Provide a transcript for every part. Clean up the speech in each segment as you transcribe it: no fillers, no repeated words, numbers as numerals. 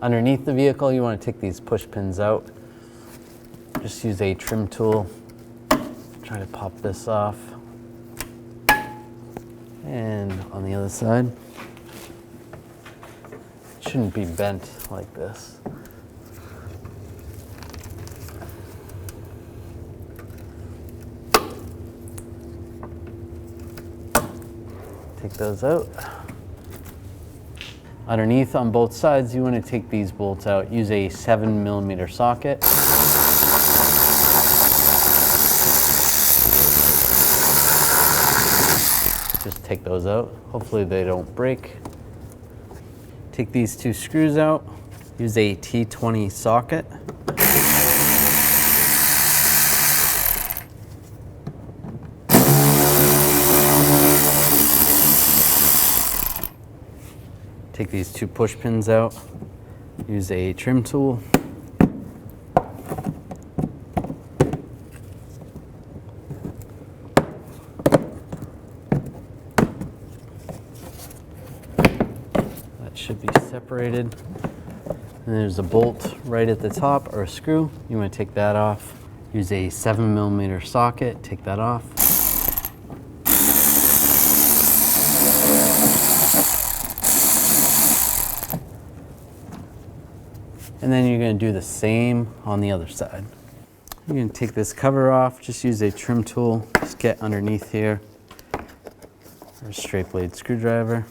Underneath the vehicle, you want to take these push pins out. Just use a trim tool. Try to pop this off. And on the other side, it shouldn't be bent like this. Take those out. Underneath on both sides, you want to take these bolts out. Use a 7mm socket. Just take those out. Hopefully they don't break. Take these two screws out. Use a T20 socket. Take these two push pins out, use a trim tool. That should be separated. And there's a bolt right at the top, or a screw. You want to take that off. Use a 7mm socket, take that off. And then you're going to do the same on the other side. You're going to take this cover off, just use a trim tool, just get underneath here, or a straight blade screwdriver.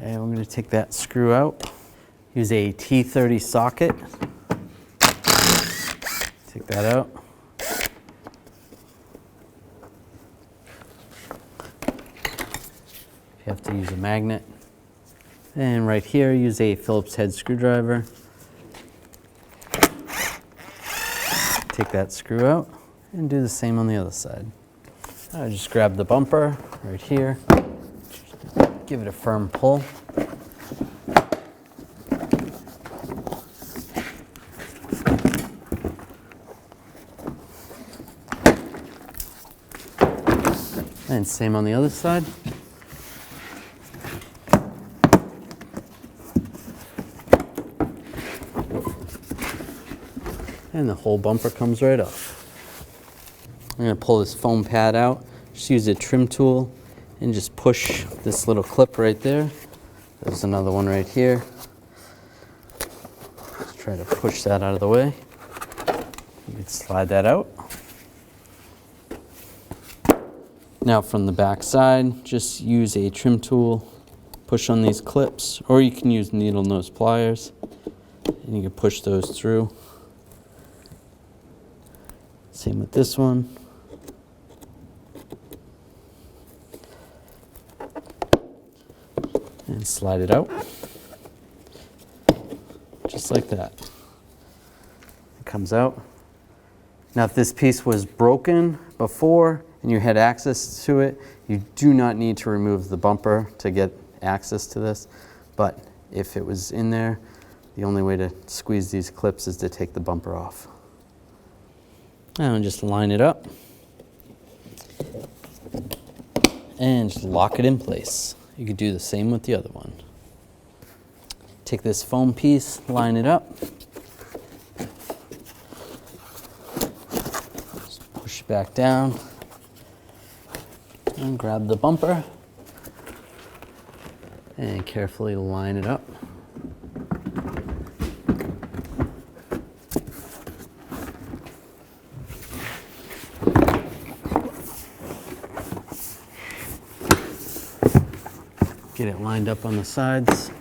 And we're going to take that screw out. Use a T30 socket. Take that out. You have to use a magnet. And right here, use a Phillips head screwdriver. Take that screw out and do the same on the other side. Just grab the bumper right here. Give it a firm pull. And same on the other side. And the whole bumper comes right off. I'm going to pull this foam pad out. Just use a trim tool and just push this little clip right there. There's another one right here. Just try to push that out of the way. You can slide that out. Now from the back side, just use a trim tool, push on these clips, or you can use needle nose pliers, and you can push those through. Same with this one. And slide it out. Just like that. It comes out. Now if this piece was broken before and you had access to it, you do not need to remove the bumper to get access to this. But if it was in there, the only way to squeeze these clips is to take the bumper off. And just line it up and just lock it in place. You could do the same with the other one. Take this foam piece, line it up, just push it back down and grab the bumper and carefully line it up. Get it lined up on the sides.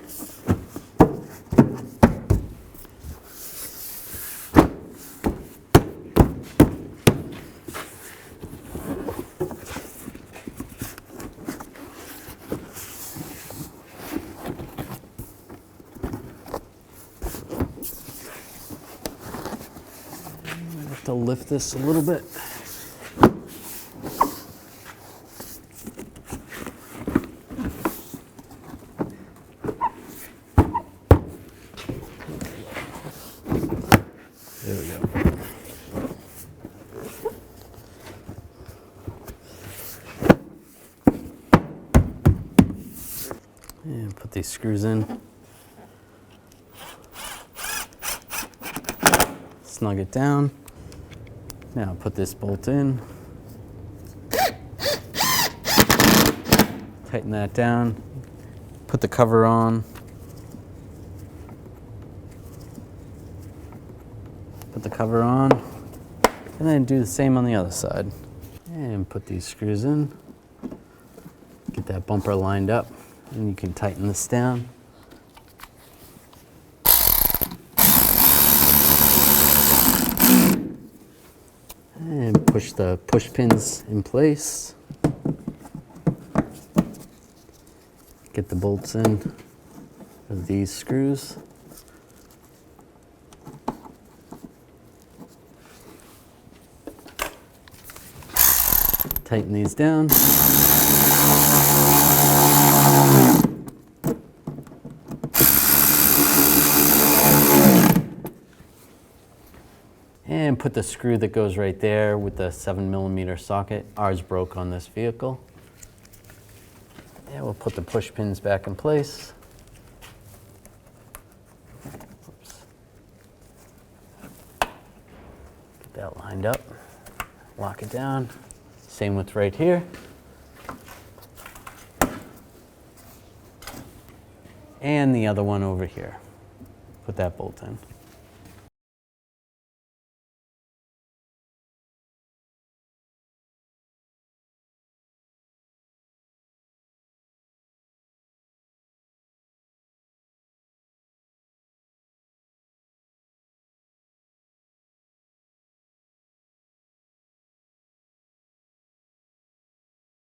I have to lift this a little bit. There we go. And put these screws in. snug it down. Now put this bolt in. Tighten that down. Put the cover on. Put the cover on. And then do the same on the other side. And put these screws in. Get that bumper lined up. And you can tighten this down. And push the push pins in place. Get the bolts in with these screws. Tighten these down. And put the screw that goes right there with the 7mm socket. Ours broke on this vehicle. And we'll put the push pins back in place. Oops. Get that lined up. Lock it down. Same with right here. And the other one over here. Put that bolt in.